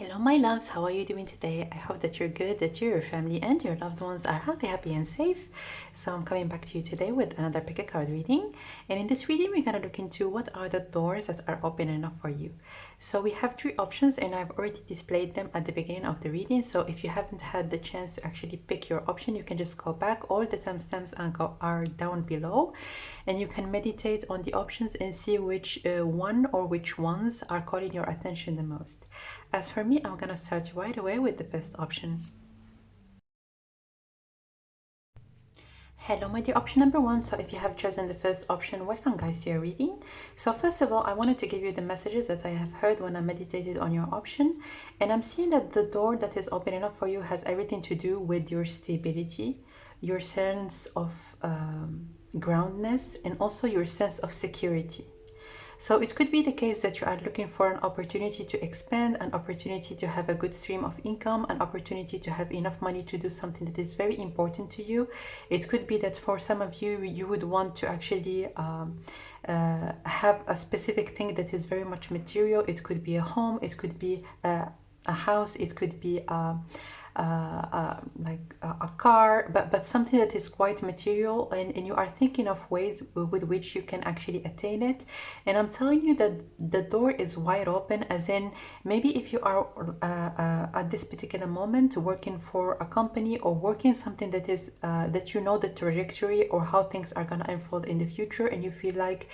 Hello my loves, how are you doing today? I hope that you're good, that your family and your loved ones are healthy, happy and safe. So I'm coming back to you today with another pick a card reading. And in this reading, we're going to look into what are the doors that are open enough for you. So we have three options and I've already displayed them at the beginning of the reading. So if you haven't had the chance to actually pick your option, you can just go back. All the timestamps are down below. And you can meditate on the options and see which one or which ones are calling your attention the most. As for me, I'm gonna start right away with the first option. Hello my dear, option number one. So if you have chosen the first option, welcome guys to your reading. So first of all, I wanted to give you the messages that I have heard when I meditated on your option, and I'm seeing that the door that is open enough for you has everything to do with your stability, your sense of groundness, and also your sense of security. So it could be the case that you are looking for an opportunity to expand, an opportunity to have a good stream of income, an opportunity to have enough money to do something that is very important to you. It could be that for some of you, you would want to actually have a specific thing that is very much material. It could be a home, it could be a house, it could be like a car, but something that is quite material, and you are thinking of ways with which you can actually attain it. And I'm telling you that the door is wide open, as in maybe if you are at this particular moment working for a company or working something that is that you know the trajectory or how things are going to unfold in the future, and you feel like,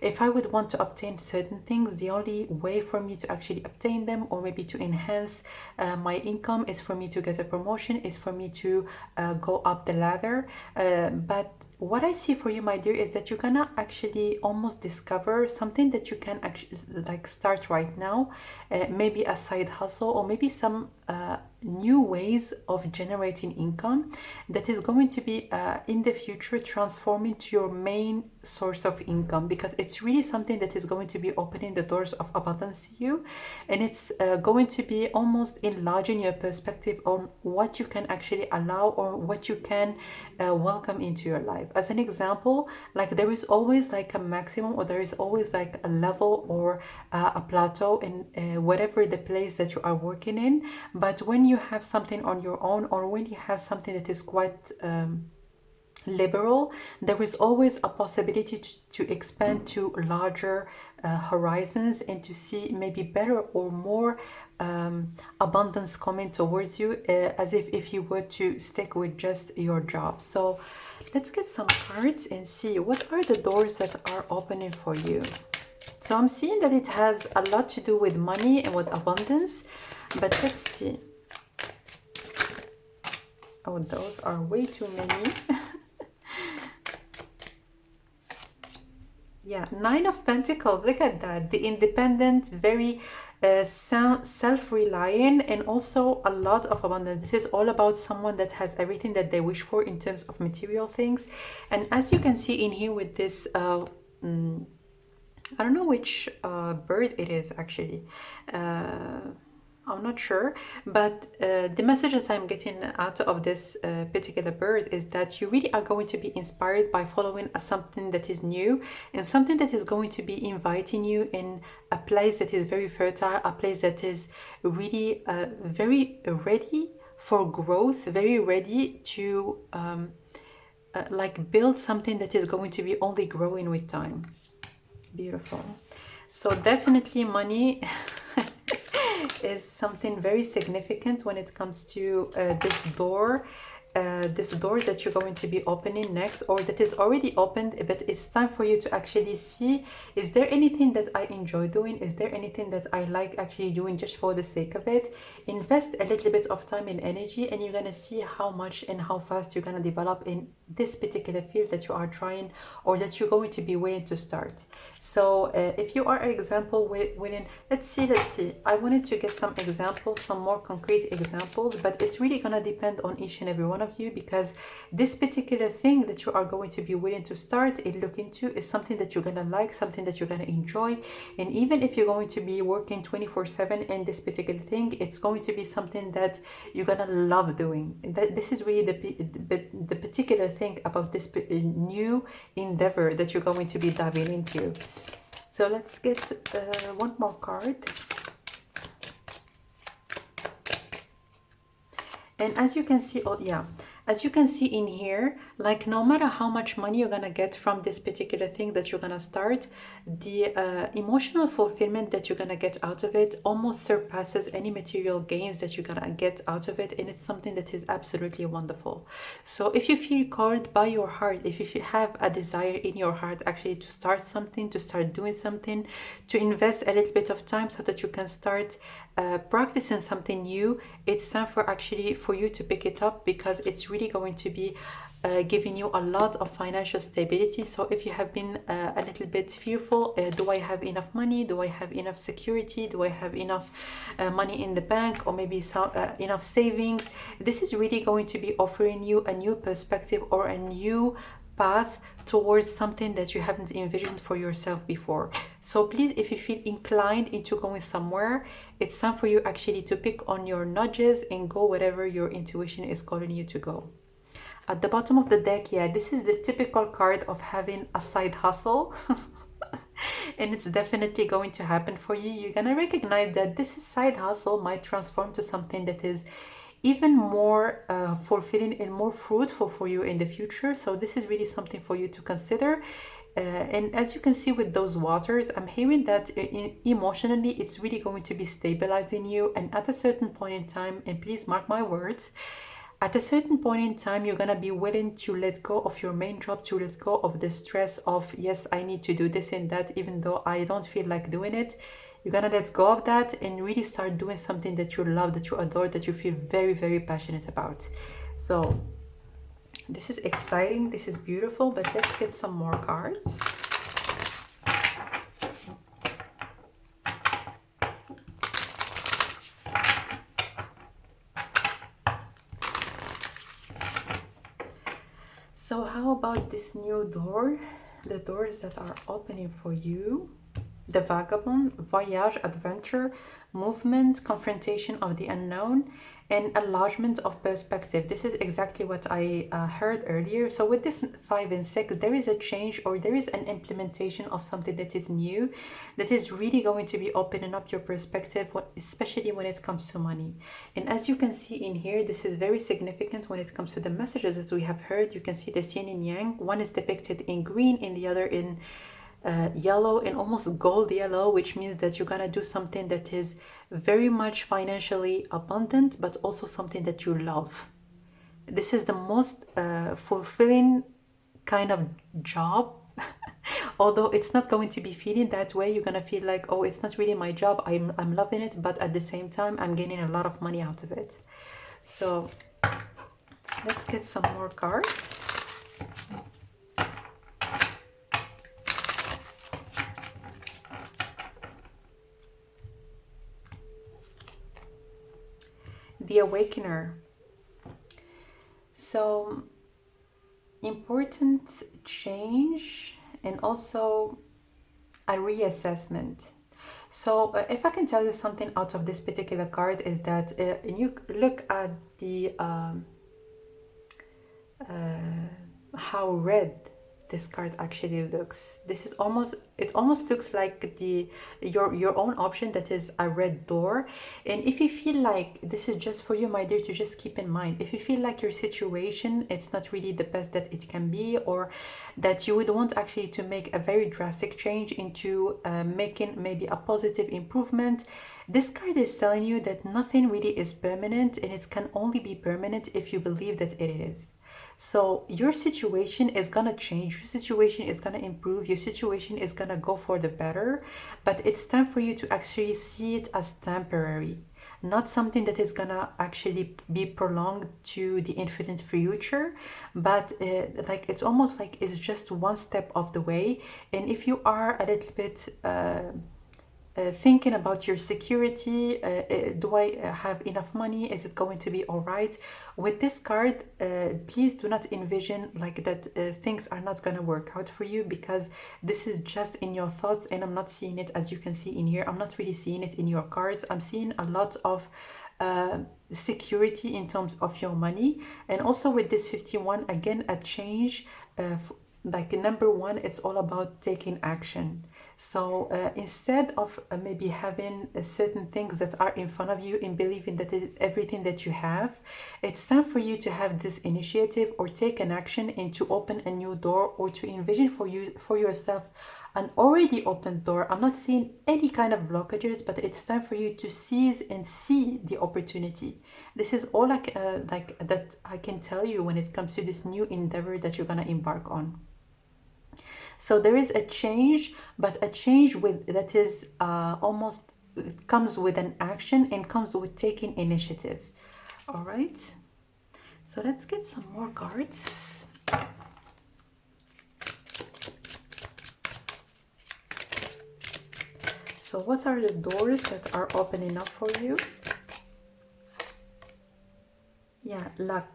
if I would want to obtain certain things, the only way for me to actually obtain them, or maybe to enhance my income, is for me to get a promotion, is for me to go up the ladder. But what I see for you, my dear, is that you're gonna actually almost discover something that you can actually like start right now, maybe a side hustle, or maybe some new ways of generating income that is going to be in the future transforming to your main source of income, because it's really something that is going to be opening the doors of abundance to you, and it's going to be almost enlarging your perspective on what you can actually allow or what you can welcome into your life. As an example, like there is always like a maximum, or there is always like a level or a plateau in whatever the place that you are working in. But when you have something on your own, or when you have something that is quite liberal, there is always a possibility to expand to larger horizons, and to see maybe better or more abundance coming towards you, as if you were to stick with just your job. So let's get some cards and see what are the doors that are opening for you. So I'm seeing that it has a lot to do with money and with abundance, but let's see. Oh, those are way too many. Yeah, Nine of Pentacles, look at that. The independent, very self-reliant, and also a lot of abundance. This is all about someone that has everything that they wish for in terms of material things. And as you can see in here with this, I don't know which bird it is actually. I'm not sure, but the message that I'm getting out of this particular bird is that you really are going to be inspired by following something that is new, and something that is going to be inviting you in a place that is very fertile, a place that is really very ready for growth, very ready to like build something that is going to be only growing with time. Beautiful. So definitely money is something very significant when it comes to this door that you're going to be opening next, or that is already opened, but it's time for you to actually see, is there anything that I enjoy doing? Is there anything that I like actually doing just for the sake of it? Invest a little bit of time and energy, and you're gonna see how much and how fast you're gonna develop in this particular field that you are trying, or that you're going to be willing to start. So if you are an example willing, let's see, I wanted to get some examples, some more concrete examples, but it's really gonna depend on each and every one of you, because this particular thing that you are going to be willing to start and look into is something that you're gonna like, something that you're gonna enjoy. And even if you're going to be working 24/7 in this particular thing, it's going to be something that you're gonna love doing. And this is really the particular thing about this new endeavor that you're going to be diving into. So let's get one more card. And as you can see, oh yeah, as you can see in here, like no matter how much money you're gonna get from this particular thing that you're gonna start, the emotional fulfillment that you're gonna get out of it almost surpasses any material gains that you're gonna get out of it, and it's something that is absolutely wonderful. So if you feel called by your heart, if you have a desire in your heart actually to start something, to start doing something, to invest a little bit of time so that you can start practicing something new, it's time for you to pick it up, because it's really going to be giving you a lot of financial stability. So if you have been a little bit fearful, do I have enough money, do I have enough security, do I have enough money in the bank, or maybe some enough savings, this is really going to be offering you a new perspective or a new path towards something that you haven't envisioned for yourself before. So please, if you feel inclined into going somewhere, it's time for you actually to pick on your nudges and go wherever your intuition is calling you to go. At the bottom of the deck, yeah, this is the typical card of having a side hustle. And it's definitely going to happen for you. You're gonna recognize that this side hustle might transform to something that is even more fulfilling and more fruitful for you in the future. So this is really something for you to consider. And as you can see with those waters, I'm hearing that emotionally it's really going to be stabilizing you, and at a certain point in time, and please mark my words, at a certain point in time, you're gonna be willing to let go of your main job, to let go of the stress of, yes, I need to do this and that, even though I don't feel like doing it. You're gonna let go of that and really start doing something that you love, that you adore, that you feel very, very passionate about. So this is exciting, this is beautiful, but let's get some more cards. So how about this new door? The doors that are opening for you. The Vagabond, voyage, adventure, movement, confrontation of the unknown, and enlargement of perspective. This is exactly what I heard earlier. So with this 5 and 6, there is a change, or there is an implementation of something that is new, that is really going to be opening up your perspective, especially when it comes to money. And as you can see in here, this is very significant when it comes to the messages that we have heard. You can see the yin and yang. One is depicted in green and the other in yellow, and almost gold yellow, which means that you're gonna do something that is very much financially abundant, but also something that you love. This is the most fulfilling kind of job. Although it's not going to be feeling that way, you're gonna feel like, oh, it's not really my job, I'm loving it, but at the same time I'm gaining a lot of money out of it. So let's get some more cards. The Awakener. So important change and also a reassessment. So if I can tell you something out of this particular card, is that you look at the how red this card actually looks. This is almost, it almost looks like your own option, that is a red door. And if you feel like this is just for you, my dear, to just keep in mind, if you feel like your situation, it's not really the best that it can be, or that you would want actually to make a very drastic change into making maybe a positive improvement, this card is telling you that nothing really is permanent, and it can only be permanent if you believe that it is. So your situation is gonna change, your situation is gonna improve, your situation is gonna go for the better, but it's time for you to actually see it as temporary, not something that is gonna actually be prolonged to the infinite future, but like it's almost like it's just one step of the way. And if you are a little bit thinking about your security, do I have enough money, is it going to be all right, with this card, please do not envision like that things are not going to work out for you, because this is just in your thoughts, and I'm not seeing it, as you can see in here, I'm not really seeing it in your cards. I'm seeing a lot of security in terms of your money. And also with this 51, again, a change like number one, it's all about taking action. So instead of maybe having certain things that are in front of you and believing that it is everything that you have, it's time for you to have this initiative or take an action and to open a new door, or to envision for yourself an already open door. I'm not seeing any kind of blockages, but it's time for you to seize and see the opportunity. This is all like that I can tell you when it comes to this new endeavor that you're gonna embark on. So there is a change, but a change with that is almost, it comes with an action and comes with taking initiative. All right, so let's get some more cards. So what are the doors that are opening up for you? Yeah, luck.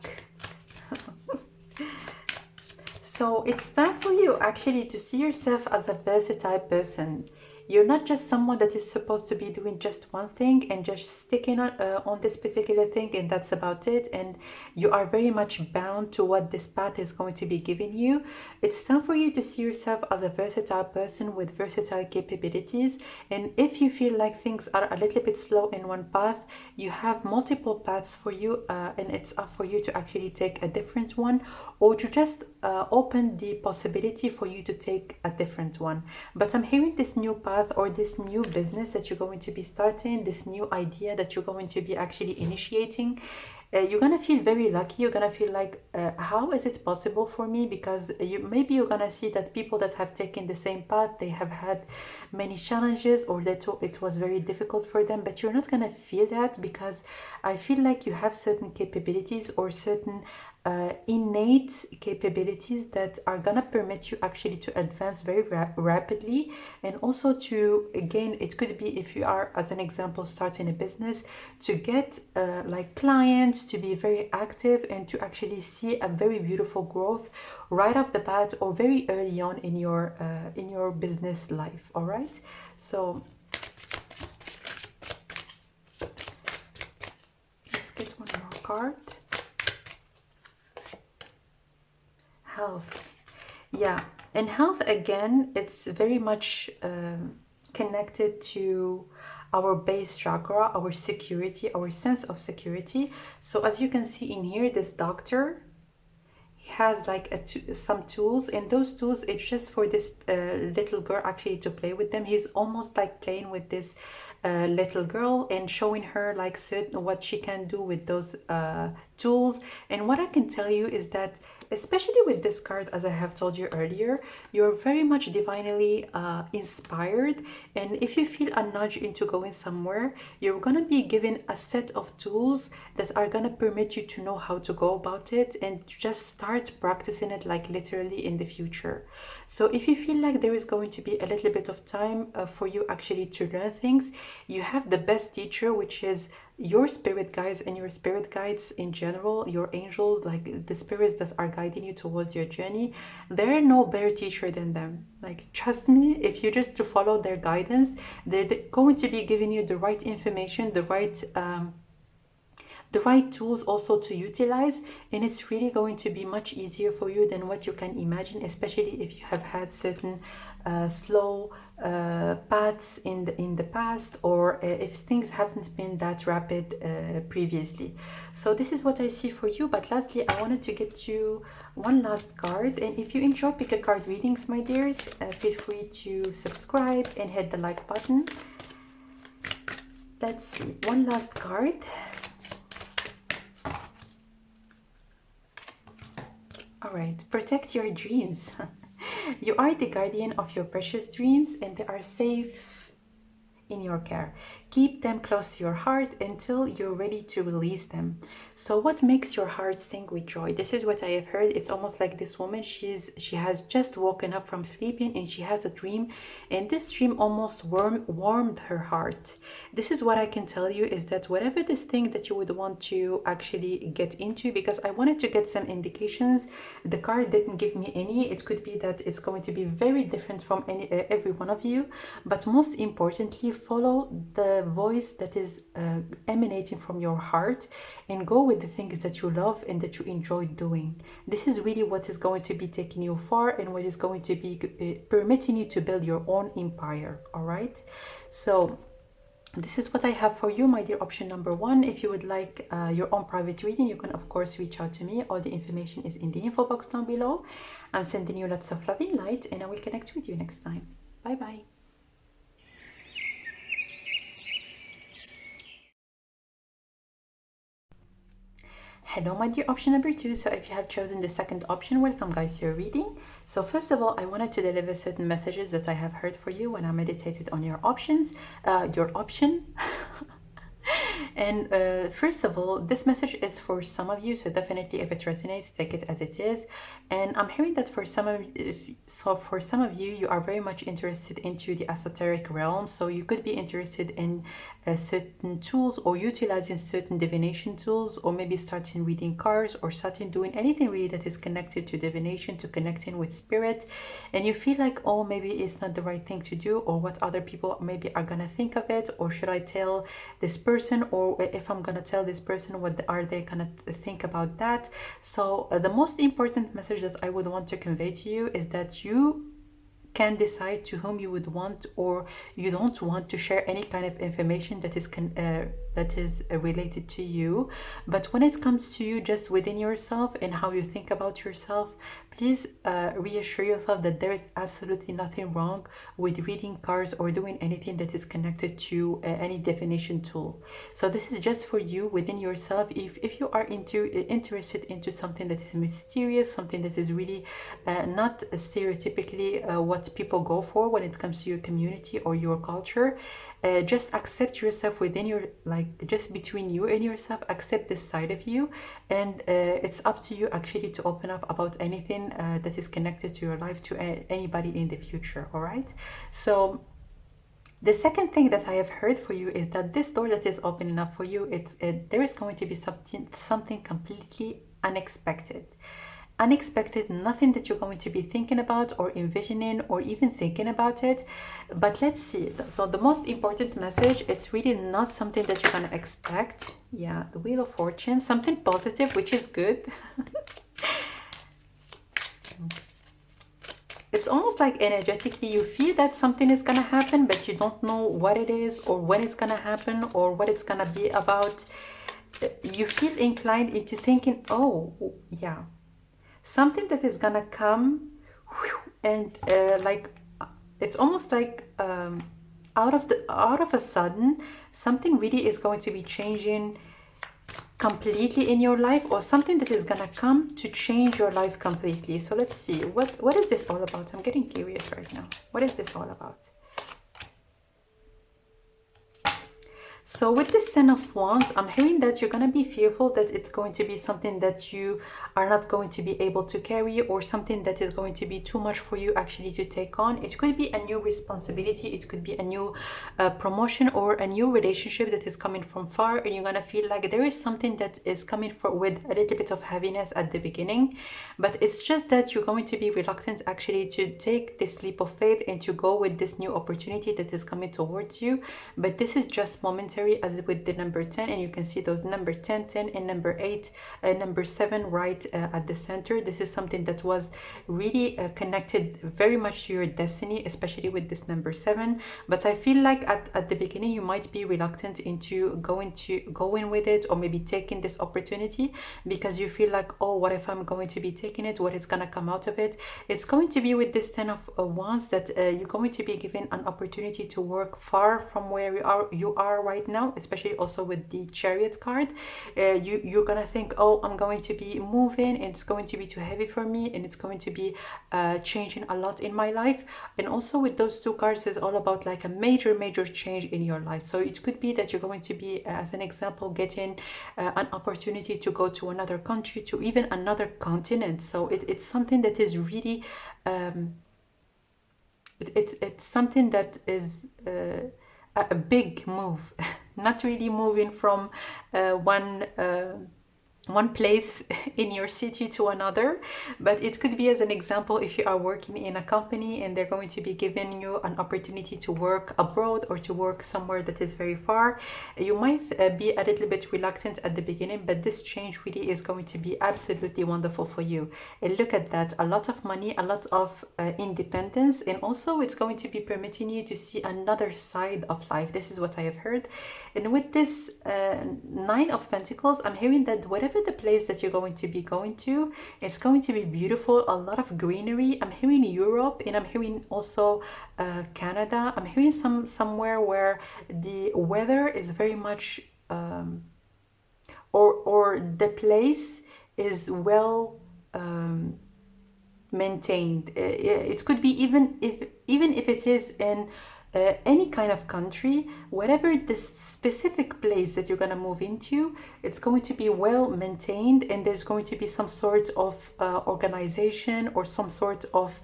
So it's time for you actually to see yourself as a versatile person. You're not just someone that is supposed to be doing just one thing and just sticking on this particular thing, and that's about it. And you are very much bound to what this path is going to be giving you. It's time for you to see yourself as a versatile person with versatile capabilities. And if you feel like things are a little bit slow in one path, you have multiple paths for you, and it's up for you to actually take a different one, or to just open the possibility for you to take a different one. But I'm hearing this new path, or this new business that you're going to be starting, this new idea that you're going to be actually initiating. You're gonna feel very lucky. You're gonna feel like, how is it possible for me? Because maybe you're gonna see that people that have taken the same path, they have had many challenges, or that it was very difficult for them. But you're not gonna feel that, because I feel like you have certain capabilities or certain innate capabilities that are gonna permit you actually to advance very rapidly, and also to, again, it could be, if you are, as an example, starting a business, to get like clients, to be very active, and to actually see a very beautiful growth right off the bat, or very early on in your business life. All right, so let's get one more card. Health. Yeah, and health, again, it's very much connected to our base chakra, our security, our sense of security. So as you can see in here, this doctor, he has like some tools, and those tools, it's just for this little girl actually to play with them. He's almost like playing with this little girl and showing her like certain what she can do with those tools. And what I can tell you is that, especially with this card, as I have told you earlier, you're very much divinely inspired. And if you feel a nudge into going somewhere, you're going to be given a set of tools that are going to permit you to know how to go about it, and just start practicing it, like literally in the future. So if you feel like there is going to be a little bit of time for you actually to learn things, you have the best teacher, which is your spirit guides, and your spirit guides in general, your angels, like the spirits that are guiding you towards your journey. There are no better teacher than them. Like, trust me, if you just to follow their guidance, they're going to be giving you the right information, the right tools also to utilize, and it's really going to be much easier for you than what you can imagine, especially if you have had certain slow paths in the past, or if things haven't been that rapid previously. So this is what I see for you. But lastly, I wanted to get you one last card, and if you enjoy pick a card readings, my dears, feel free to subscribe and hit the like button. Let's see, one last card. All right, protect your dreams. You are the guardian of your precious dreams, and they are safe in your care. Keep them close to your heart until you're ready to release them. So what makes your heart sing with joy? This is what I have heard. It's almost like this woman, she has just woken up from sleeping, and she has a dream, and this dream almost warmed her heart. This is what I can tell you, is that whatever this thing that you would want to actually get into, because I wanted to get some indications, the card didn't give me any. It could be that it's going to be very different from every one of you, but most importantly, follow the voice that is emanating from your heart and go with the things that you love and that you enjoy doing. This is really what is going to be taking you far and what is going to be permitting you to build your own empire. All right, so this is what I have for you, my dear option number one. If you would like your own private reading, you can of course reach out to me. All the information is in the info box down below. I'm sending you lots of loving light, and I will connect with you next time. Bye bye. Hello, my dear option number two. So if you have chosen the second option, welcome guys to your reading. So first of all, I wanted to deliver certain messages that I have heard for you when I meditated on your options, your option. And first of all, this message is for some of you, so definitely if it resonates, take it as it is. And I'm hearing that for some of you, you are very much interested into the esoteric realm. So you could be interested in certain tools or utilizing certain divination tools, or maybe starting reading cards or starting doing anything really that is connected to divination, to connecting with spirit. And you feel like, oh, maybe it's not the right thing to do, or what other people maybe are gonna think of it, or should I tell this person, or if I'm gonna tell this person, what are they gonna think about that? So the most important message that I would want to convey to you is that you can decide to whom you would want or you don't want to share any kind of information that is related to you. But when it comes to you just within yourself and how you think about yourself, please reassure yourself that there is absolutely nothing wrong with reading cards or doing anything that is connected to any divination tool. So this is just for you within yourself. If you are interested into something that is mysterious, something that is really not stereotypically what people go for when it comes to your community or your culture, just accept yourself within your, like, just between you and yourself, accept this side of you, and it's up to you actually to open up about anything that is connected to your life, to anybody in the future. All right, so the second thing that I have heard for you is that this door that is opening up for you, there is going to be something completely unexpected. Nothing that you're going to be thinking about or envisioning or even thinking about it. But let's see. So the most important message, it's really not something that you're going to expect. Yeah, the Wheel of Fortune, something positive, which is good. It's almost like energetically you feel that something is going to happen, but you don't know what it is or when it's going to happen or what it's going to be about. You feel inclined into thinking, oh, yeah, something that is gonna come, and like it's almost like out of a sudden, something really is going to be changing completely in your life, or something that is gonna come to change your life completely. So let's see, what is this all about? I'm getting curious right now. What is this all about? So with this Ten of Wands, I'm hearing that you're going to be fearful that it's going to be something that you are not going to be able to carry, or something that is going to be too much for you actually to take on. It could be a new responsibility, it could be a new promotion, or a new relationship that is coming from far, and you're going to feel like there is something that is coming with a little bit of heaviness at the beginning. But it's just that you're going to be reluctant actually to take this leap of faith and to go with this new opportunity that is coming towards you. But this is just momentary, as with the number 10, and you can see those number 10, 10, and number 8, number 7 right at the center. This is something that was really connected very much to your destiny, especially with this number 7. But I feel like at the beginning you might be reluctant into going with it, or maybe taking this opportunity, because you feel like, oh, what if I'm going to be taking it? What is going to come out of it? It's going to be with this 10 of Wands that you're going to be given an opportunity to work far from where you are right now, especially also with the Chariot card. You're gonna think, oh, I'm going to be moving, and it's going to be too heavy for me, and it's going to be changing a lot in my life. And also with those two cards, is all about like a major change in your life. So it could be that you're going to be, as an example, getting an opportunity to go to another country, to even another continent. So it's something that is really it's something that is a big move. Not really moving from one one place in your city to another, but it could be, as an example, if you are working in a company and they're going to be giving you an opportunity to work abroad or to work somewhere that is very far. You might be a little bit reluctant at the beginning, but this change really is going to be absolutely wonderful for you. And look at that, a lot of money, a lot of independence, and also it's going to be permitting you to see another side of life. This is what I have heard. And with this Nine of Pentacles, I'm hearing that whatever the place that you're going to be going to, it's going to be beautiful, a lot of greenery. I'm hearing Europe, and I'm hearing also Canada. I'm hearing somewhere where the weather is very much or the place is well maintained. It could be even if it is in any kind of country, whatever the specific place that you're going to move into, it's going to be well maintained, and there's going to be some sort of organization or some sort of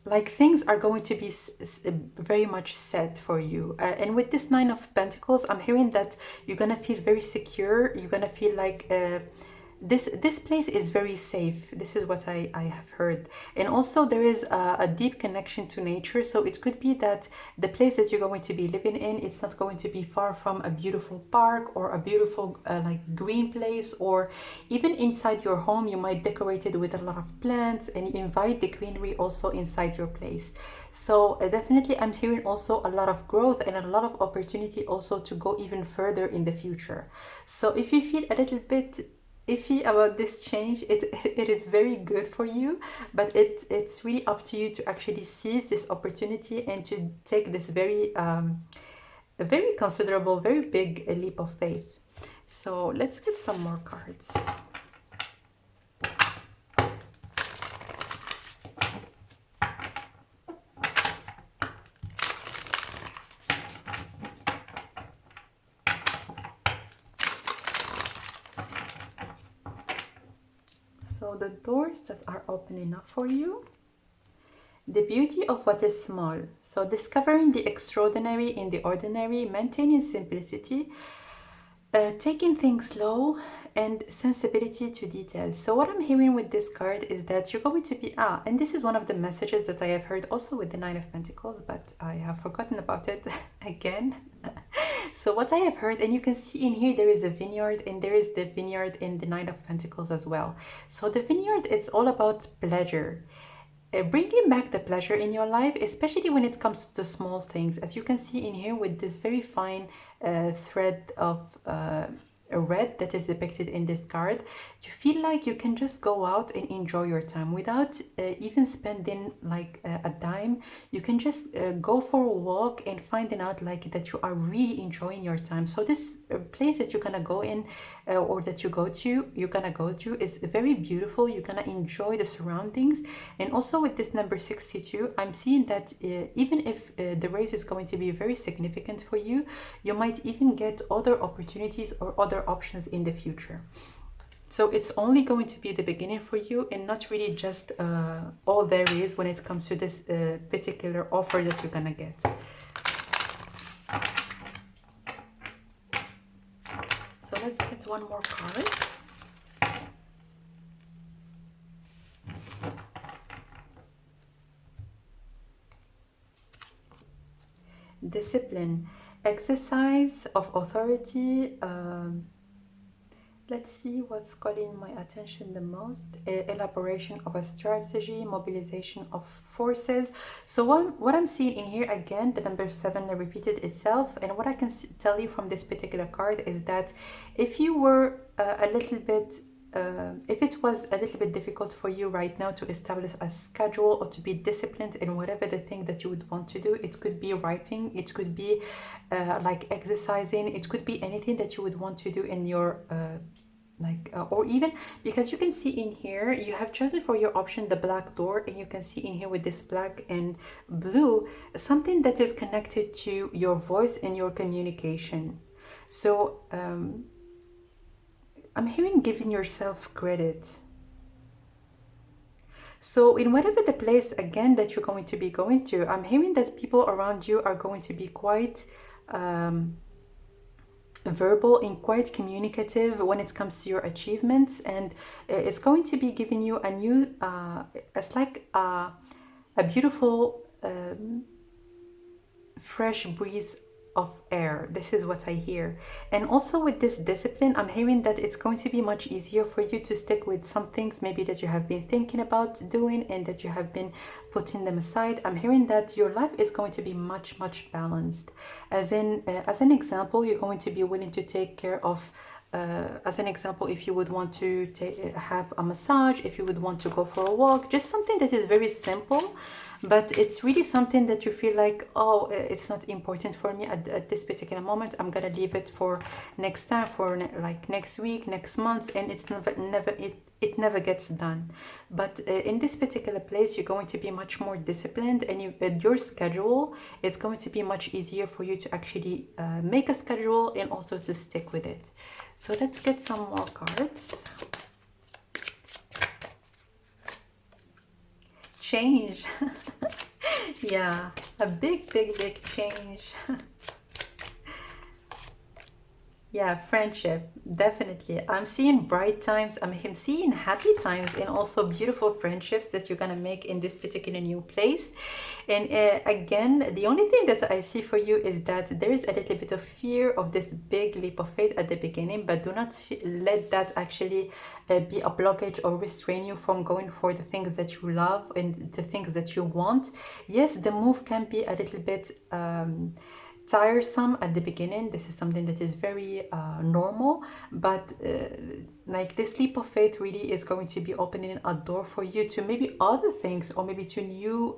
like things are going to be very much set for you. And with this Nine of Pentacles, I'm hearing that you're going to feel very secure. You're going to feel like this place is very safe. This is what I have heard. And also there is a deep connection to nature. So it could be that the place that you're going to be living in, it's not going to be far from a beautiful park or a beautiful like green place, or even inside your home you might decorate it with a lot of plants and you invite the greenery also inside your place. So definitely I'm hearing also a lot of growth and a lot of opportunity also to go even further in the future. So if you feel a little bit iffy about this change, it is very good for you, but it's really up to you to actually seize this opportunity and to take this very very considerable, very big leap of faith. So let's get some more cards. So the doors that are opening up for you, the beauty of what is small. So discovering the extraordinary in the ordinary, maintaining simplicity, taking things slow, and sensibility to detail. So what I'm hearing with this card is that you're going to be, and this is one of the messages that I have heard also with the Nine of Pentacles, but I have forgotten about it again. So what I have heard, and you can see in here, there is a vineyard, and there is the vineyard in the Nine of Pentacles as well. So the vineyard, it's all about pleasure. Bringing back the pleasure in your life, especially when it comes to the small things. As you can see in here with this very fine thread of red that is depicted in this card, you feel like you can just go out and enjoy your time without even spending like a dime. You can just go for a walk and finding out like that you are really enjoying your time. So this place that you're gonna go in or that you're gonna go to is very beautiful. You're gonna enjoy the surroundings. And also with this number 62, I'm seeing that even if the race is going to be very significant for you, you might even get other opportunities or other options in the future. So it's only going to be the beginning for you, and not really just all there is when it comes to this particular offer that you're gonna get. So let's get one more card. Discipline, exercise of authority. Let's see what's calling my attention the most. Elaboration of a strategy, mobilization of forces. So what I'm seeing in here, again, the number 7 repeated itself. And what I can tell you from this particular card is that if you were a little bit if it was a little bit difficult for you right now to establish a schedule or to be disciplined in whatever the thing that you would want to do, it could be writing, it could be like exercising, it could be anything that you would want to do in your or even, because you can see in here, you have chosen for your option the black door, and you can see in here with this black and blue, something that is connected to your voice and your communication. So I'm hearing giving yourself credit. So in whatever the place, again, that you're going to be going to, I'm hearing that people around you are going to be quite verbal and quite communicative when it comes to your achievements, and it's going to be giving you a new it's like a beautiful fresh breeze of air. This is what I hear. And also with this discipline, I'm hearing that it's going to be much easier for you to stick with some things maybe that you have been thinking about doing and that you have been putting them aside. I'm hearing that your life is going to be much balanced, as in as an example, you're going to be willing to take care of as an example, if you would want to have a massage, if you would want to go for a walk, just something that is very simple, but it's really something that you feel like, oh, it's not important for me at this particular moment. I'm gonna leave it for next time, for like next week, next month, and it's it never gets done. But in this particular place, you're going to be much more disciplined, and your schedule is going to be much easier for you to actually make a schedule and also to stick with it. So let's get some more cards. Change. Yeah, a big change. Yeah, friendship, definitely. I'm seeing bright times. I'm seeing happy times and also beautiful friendships that you're gonna make in this particular new place. And again, the only thing that I see for you is that there is a little bit of fear of this big leap of faith at the beginning, but do not let that actually be a blockage or restrain you from going for the things that you love and the things that you want. Yes, the move can be a little bit tiresome at the beginning. This is something that is very normal, but like this leap of faith really is going to be opening a door for you to maybe other things, or maybe to new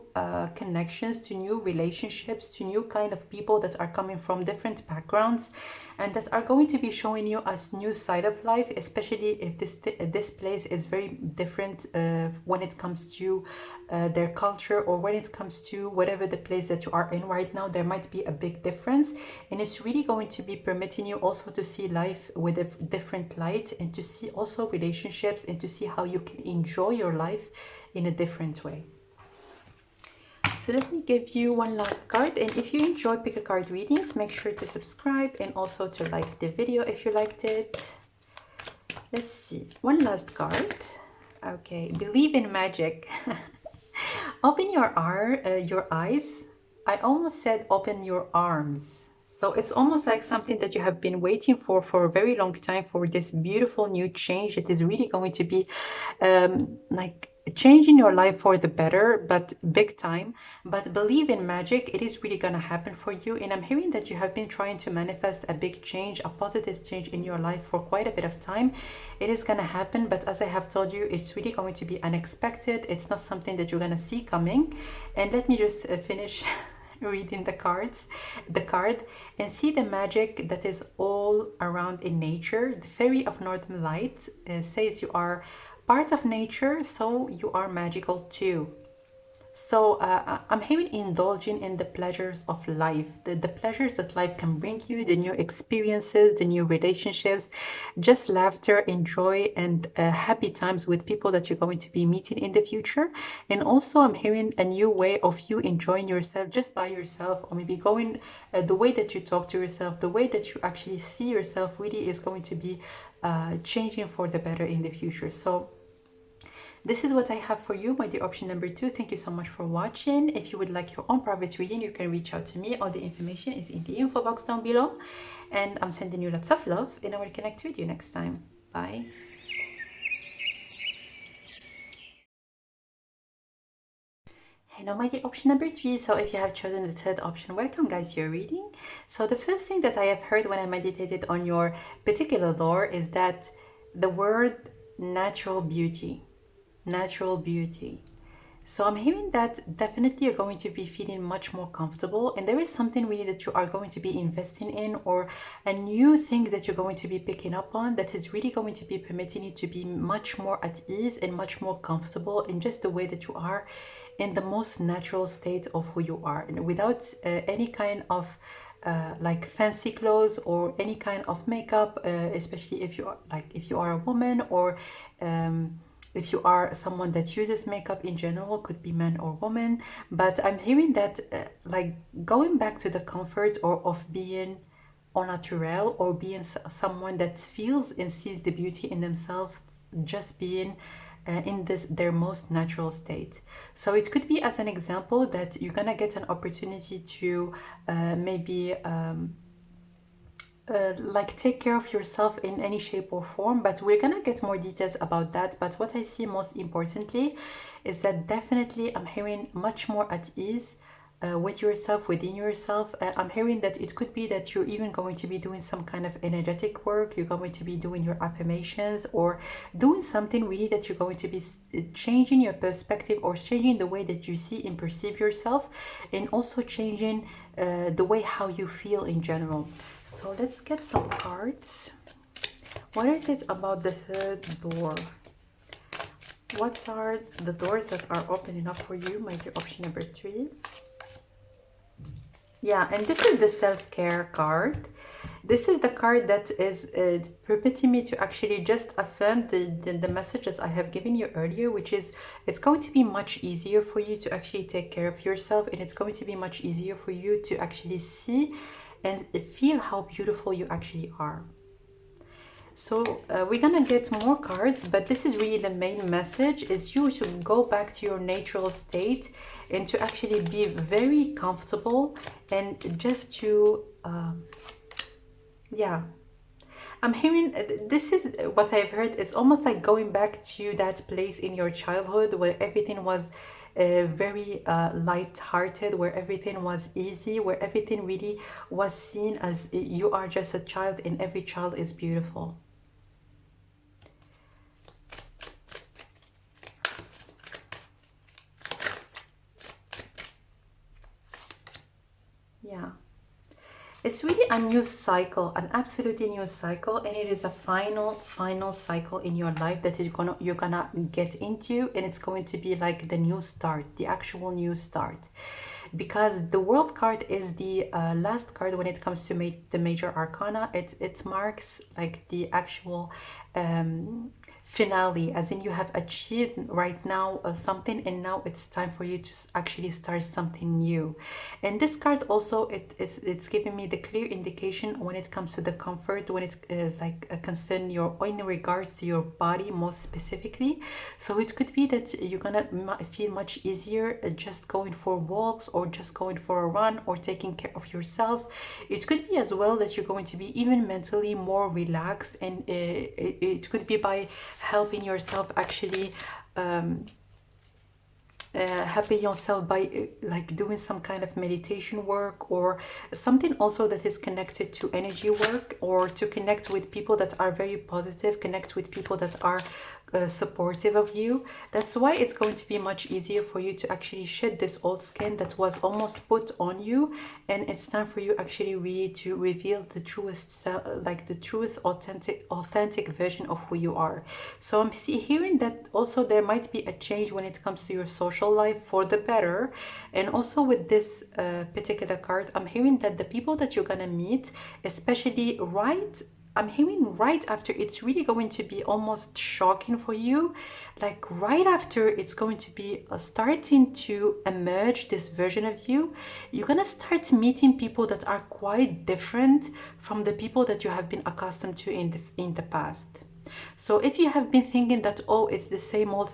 connections, to new relationships, to new kind of people that are coming from different backgrounds and that are going to be showing you a new side of life, especially if this place is very different when it comes to their culture, or when it comes to whatever the place that you are in right now. There might be a big difference, and it's really going to be permitting you also to see life with a different light, and to see also relationships, and to see how you can enjoy your life in a different way. So let me give you one last card, and if you enjoy pick a card readings, make sure to subscribe and also to like the video if you liked it. Let's see, one last card. Okay, believe in magic. Open your eyes. I almost said open your arms. So it's almost like something that you have been waiting for a very long time, for this beautiful new change. It is really going to be like changing your life for the better, but big time. But believe in magic. It is really going to happen for you. And I'm hearing that you have been trying to manifest a big change, a positive change in your life for quite a bit of time. It is going to happen, but as I have told you, it's really going to be unexpected. It's not something that you're going to see coming. And let me just finish reading the card, and see the magic that is all around in nature. The fairy of northern light says you are part of nature, so you are magical too. So I'm hearing indulging in the pleasures of life, the pleasures that life can bring you, the new experiences, the new relationships, just laughter and joy, and happy times with people that you're going to be meeting in the future. And also I'm hearing a new way of you enjoying yourself just by yourself, or maybe going the way that you talk to yourself, the way that you actually see yourself really is going to be changing for the better in the future. So this is what I have for you, my dear option number 2. Thank you so much for watching. If you would like your own private reading, you can reach out to me. All the information is in the info box down below. And I'm sending you lots of love, and I will connect with you next time. Bye. Hello, my dear option number 3. So if you have chosen the third option, welcome guys to your reading. So the first thing that I have heard when I meditated on your particular door is that the word natural beauty. Natural beauty. So I'm hearing that definitely you're going to be feeling much more comfortable, and there is something really that you are going to be investing in, or a new thing that you're going to be picking up on that is really going to be permitting you to be much more at ease and much more comfortable in just the way that you are, in the most natural state of who you are, and without any kind of like fancy clothes or any kind of makeup, especially if you are a woman, or if you are someone that uses makeup in general, could be man or woman. But I'm hearing that like going back to the comfort or of being au naturel, or being someone that feels and sees the beauty in themselves, just being in this their most natural state. So it could be, as an example, that you're gonna get an opportunity to maybe like take care of yourself in any shape or form, but we're gonna get more details about that. But what I see most importantly is that definitely I'm hearing much more at ease with yourself, within yourself. I'm hearing that it could be that you're even going to be doing some kind of energetic work. You're going to be doing your affirmations, or doing something really that you're going to be changing your perspective, or changing the way that you see and perceive yourself, and also changing the way how you feel in general. So let's get some cards. What is it about the third door? What are the doors that are opening up for you, my dear option number 3? Yeah, and this is the self-care card. This is the card that is permitting me to actually just affirm the messages I have given you earlier, which is it's going to be much easier for you to actually take care of yourself, and it's going to be much easier for you to actually see and feel how beautiful you actually are. So we're gonna get more cards, but this is really the main message, is you to go back to your natural state and to actually be very comfortable, and just to yeah, I'm hearing this is what I've heard. It's almost like going back to that place in your childhood where everything was very light-hearted, where everything was easy, where everything really was seen as you are just a child and every child is beautiful. Yeah. It's really a new cycle, an absolutely new cycle, and it is a final cycle in your life that you're gonna get into, and it's going to be like the new start, the actual new start. Because the World card is the last card when it comes to the major arcana. It marks like the actual finale, as in you have achieved right now something, and now it's time for you to actually start something new. And this card also, it's giving me the clear indication when it comes to the comfort, when it's concern your, in regards to your body most specifically. So it could be that you're gonna feel much easier just going for walks, or just going for a run, or taking care of yourself. It could be as well that you're going to be even mentally more relaxed, and it could be by helping yourself actually helping yourself by like doing some kind of meditation work, or something also that is connected to energy work, or to connect with people that are very positive, connect with people that are supportive of you. That's why it's going to be much easier for you to actually shed this old skin that was almost put on you, and it's time for you actually really to reveal the truest like the truth, authentic version of who you are. So I'm hearing that also there might be a change when it comes to your social life for the better. And also with this particular card, I'm hearing that the people that you're gonna meet, especially I'm hearing right after, it's really going to be almost shocking for you. Like right after, it's going to be starting to emerge this version of you. You're gonna start meeting people that are quite different from the people that you have been accustomed to in the past. So if you have been thinking that, oh, it's the same old,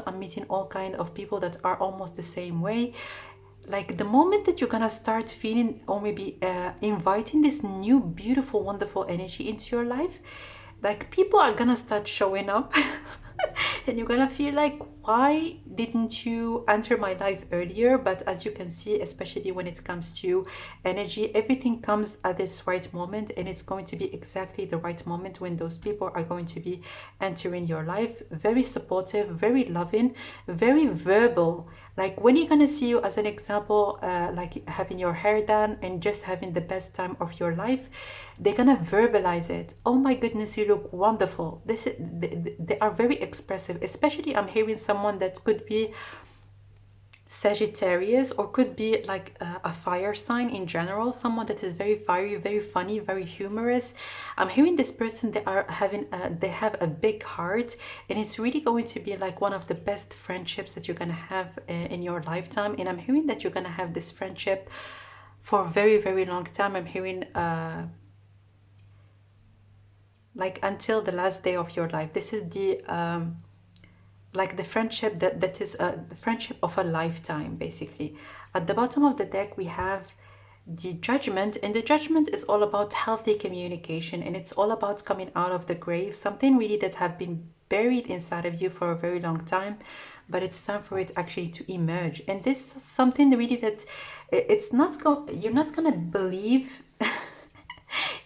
I'm meeting all kind of people that are almost the same way, like the moment that you're gonna start feeling, or maybe inviting this new beautiful wonderful energy into your life, like people are gonna start showing up and you're gonna feel like, why didn't you enter my life earlier? But as you can see, especially when it comes to energy, everything comes at this right moment, and it's going to be exactly the right moment when those people are going to be entering your life. Very supportive, very loving, very verbal. Like when you're gonna see you, as an example, like having your hair done and just having the best time of your life, they're gonna verbalize it. Oh my goodness, you look wonderful. They are very expressive. Especially I'm hearing someone that could be Sagittarius, or could be like a fire sign in general, someone that is very fiery, very funny, very humorous. I'm hearing this person, they have a big heart, and it's really going to be like one of the best friendships that you're gonna have in your lifetime. And I'm hearing that you're gonna have this friendship for a very long time. I'm hearing like until the last day of your life. This is the like the friendship that is the friendship of a lifetime, basically. At the bottom of the deck we have the Judgment, and the Judgment is all about healthy communication, and it's all about coming out of the grave, something really that have been buried inside of you for a very long time, but it's time for it actually to emerge. And this is something really that it's not you're not gonna believe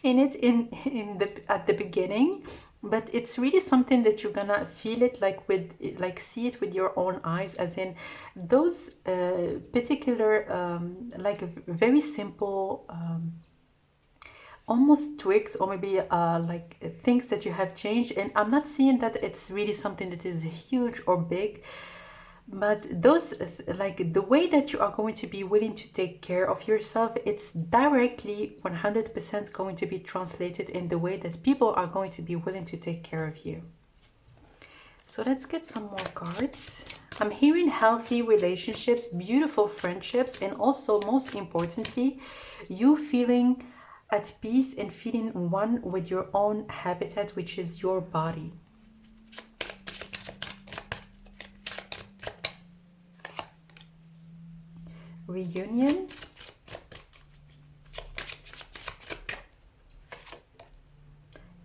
in it in the at the beginning, but it's really something that you're gonna feel it like with like see it with your own eyes, as in those particular like very simple almost tweaks, or maybe like things that you have changed. And I'm not seeing that it's really something that is huge or big, but those like the way that you are going to be willing to take care of yourself, it's directly 100% going to be translated in the way that people are going to be willing to take care of you. So let's get some more cards. I'm hearing healthy relationships, beautiful friendships, and also most importantly you feeling at peace and feeling one with your own habitat, which is your body. Reunion,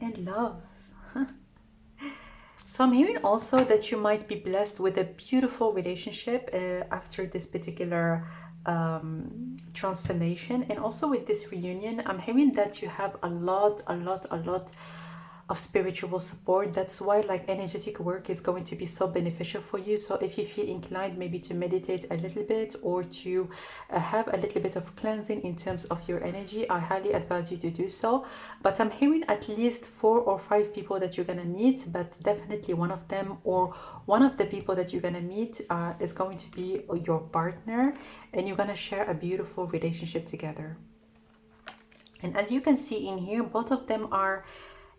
and love. So I'm hearing also that you might be blessed with a beautiful relationship after this particular transformation. And also with this reunion, I'm hearing that you have a lot of spiritual support. That's why like energetic work is going to be so beneficial for you. So if you feel inclined maybe to meditate a little bit, or to have a little bit of cleansing in terms of your energy, I highly advise you to do so. But I'm hearing at least 4 or 5 people that you're gonna meet, but definitely one of them, or one of the people that you're gonna meet is going to be your partner, and you're gonna share a beautiful relationship together. And as you can see in here, both of them are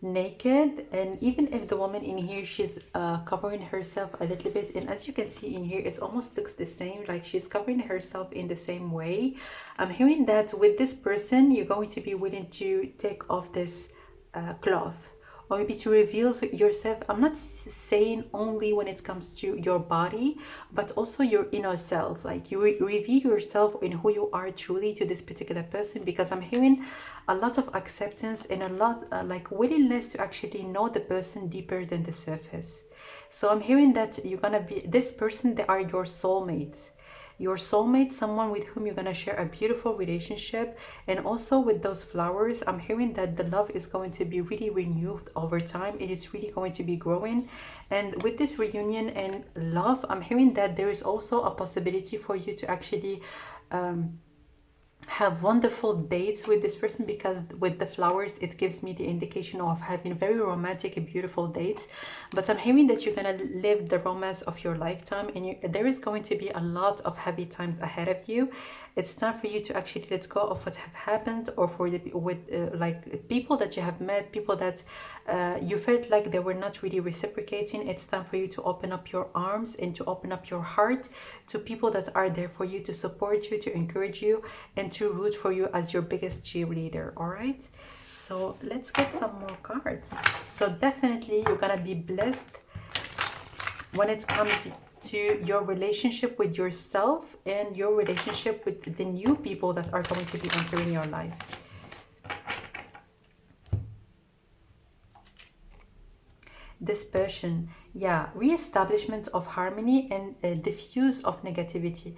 naked, and even if the woman in here, she's covering herself a little bit, and as you can see in here, it almost looks the same, like she's covering herself in the same way. I'm hearing that with this person, you're going to be willing to take off this cloth, or maybe to reveal yourself. I'm not saying only when it comes to your body, but also your inner self, like you reveal yourself in who you are truly to this particular person, because I'm hearing a lot of acceptance and a lot like willingness to actually know the person deeper than the surface. So I'm hearing that you're gonna be this person, they are your soulmates. Your soulmate, someone with whom you're going to share a beautiful relationship. And also with those flowers, I'm hearing that the love is going to be really renewed over time. It is really going to be growing. And with this reunion and love, I'm hearing that there is also a possibility for you to actually have wonderful dates with this person, because with the flowers it gives me the indication of having very romantic and beautiful dates. But I'm hearing that you're gonna live the romance of your lifetime, and there is going to be a lot of happy times ahead of you. It's time for you to actually let go of what have happened, or for the like people that you have met, people that you felt like they were not really reciprocating. It's time for you to open up your arms and to open up your heart to people that are there for you, to support you, to encourage you, and to root for you as your biggest cheerleader. All right, so let's get some more cards. So definitely you're gonna be blessed when it comes to your relationship with yourself and your relationship with the new people that are going to be entering your life. Dispersion, yeah, reestablishment of harmony and diffuse of negativity.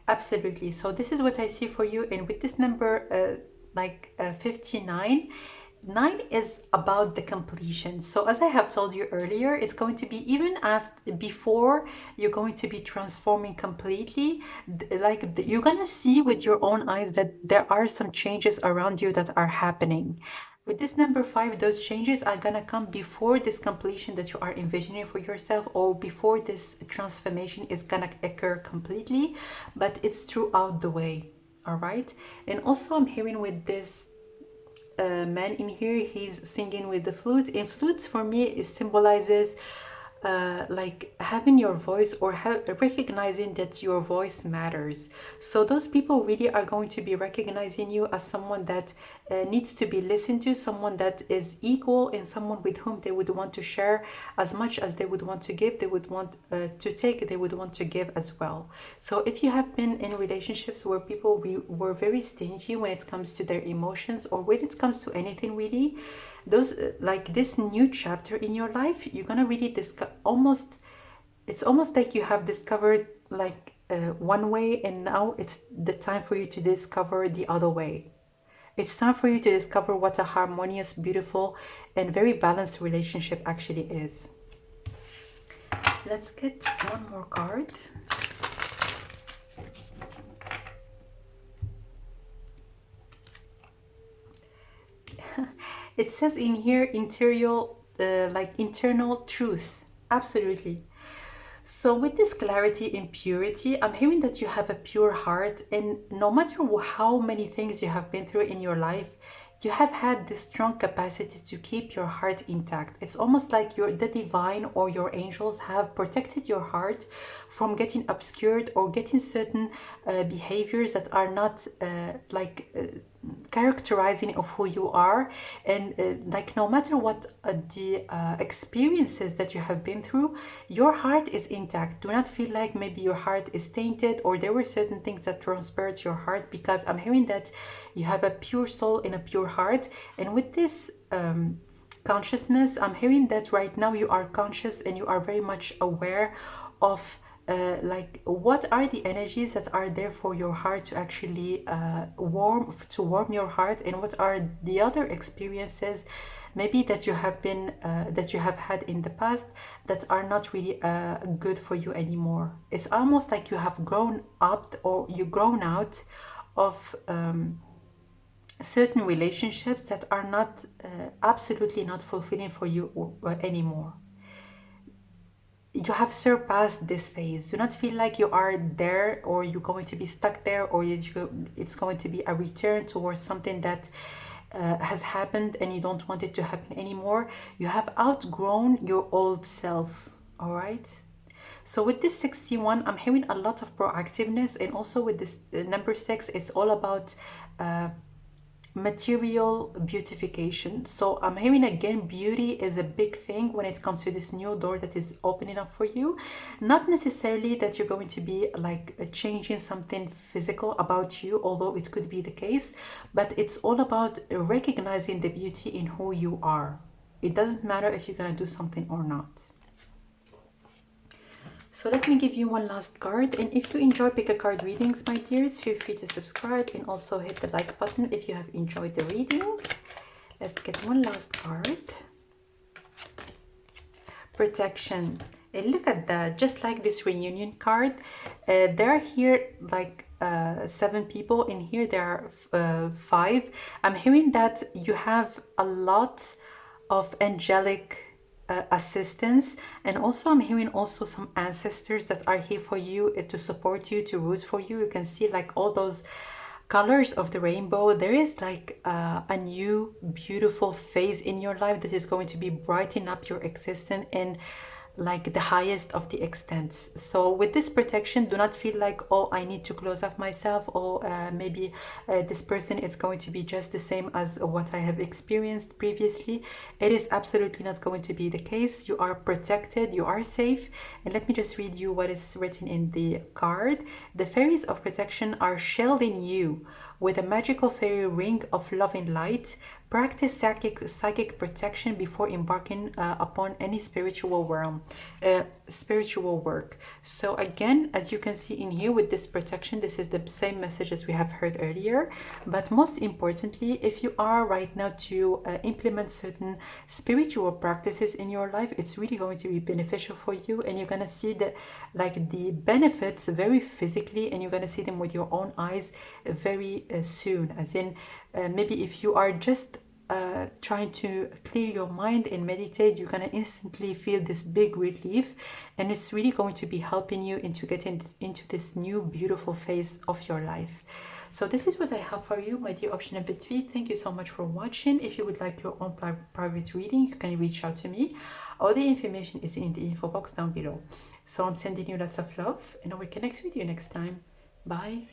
Absolutely. So this is what I see for you. And with this number 59, 9 is about the completion. So as I have told you earlier, it's going to be even after, before you're going to be transforming completely, you're gonna see with your own eyes that there are some changes around you that are happening. With this number 5, those changes are gonna come before this completion that you are envisioning for yourself, or before this transformation is gonna occur completely, but it's throughout the way. All right. And also I'm hearing with this man in here, he's singing with the flute, and flutes for me it symbolizes like having your voice, or recognizing that your voice matters. So those people really are going to be recognizing you as someone that needs to be listened to, someone that is equal, and someone with whom they would want to share as much as they would want to give, they would want to take, they would want to give as well. So if you have been in relationships where people were very stingy when it comes to their emotions, or when it comes to anything really, those like this new chapter in your life, you're gonna really discover it's almost like you have discovered like one way, and now it's the time for you to discover the other way. It's time for you to discover what a harmonious, beautiful, and very balanced relationship actually is. Let's get one more card. It says in here, internal truth. Absolutely. So with this clarity and purity, I'm hearing that you have a pure heart, and no matter how many things you have been through in your life, you have had this strong capacity to keep your heart intact. It's almost like the divine or your angels have protected your heart from getting obscured or getting certain behaviors that are not characterizing of who you are. And like no matter what the experiences that you have been through, your heart is intact. Do not feel like maybe your heart is tainted or there were certain things that transferred your heart, because I'm hearing that you have a pure soul and a pure heart. And with this consciousness, I'm hearing that right now you are conscious and you are very much aware of like what are the energies that are there for your heart to actually warm your heart, and what are the other experiences maybe that you have been that you have had in the past that are not really good for you anymore. It's almost like you have grown up or you grown out of certain relationships that are not absolutely not fulfilling for you anymore. You have surpassed this phase. Do not feel like you are there, or you're going to be stuck there, or it's going to be a return towards something that has happened and you don't want it to happen anymore. You have outgrown your old self. All right. So with this 61, I'm hearing a lot of proactiveness, and also with this number 6, it's all about material beautification. So I'm hearing again, beauty is a big thing when it comes to this new door that is opening up for you. Not necessarily that you're going to be like changing something physical about you, although it could be the case, but it's all about recognizing the beauty in who you are. It doesn't matter if you're going to do something or not. So let me give you one last card, and if you enjoy pick a card readings, my dears, feel free to subscribe and also hit the like button if you have enjoyed the reading. Let's get one last card. Protection. And look at that, just like this reunion card, there are here like 7 people. In here there are 5. I'm hearing that you have a lot of angelic assistance, and also I'm hearing also some ancestors that are here for you to support you, to root for you. You can see like all those colors of the rainbow. There is like a new beautiful phase in your life that is going to be brightening up your existence and like the highest of the extents. So with this protection, do not feel like, oh, I need to close up myself, or maybe this person is going to be just the same as what I have experienced previously. It is absolutely not going to be the case. You are protected, you are safe. And let me just read you what is written in the card. The fairies of protection are shielding you with a magical fairy ring of loving light. Practice psychic protection before embarking upon any spiritual work. So again, as you can see in here with this protection, this is the same message as we have heard earlier. But most importantly, if you are right now to implement certain spiritual practices in your life, it's really going to be beneficial for you, and you're gonna see the benefits very physically, and you're gonna see them with your own eyes very soon. As in, maybe if you are just trying to clear your mind and meditate, you're gonna instantly feel this big relief, and it's really going to be helping you into getting into this new beautiful phase of your life. So this is what I have for you, my dear option number 3. Thank you so much for watching. If you would like your own private reading, you can reach out to me. All the information is in the info box down below. So I'm sending you lots of love, and I will connect with you next time. Bye.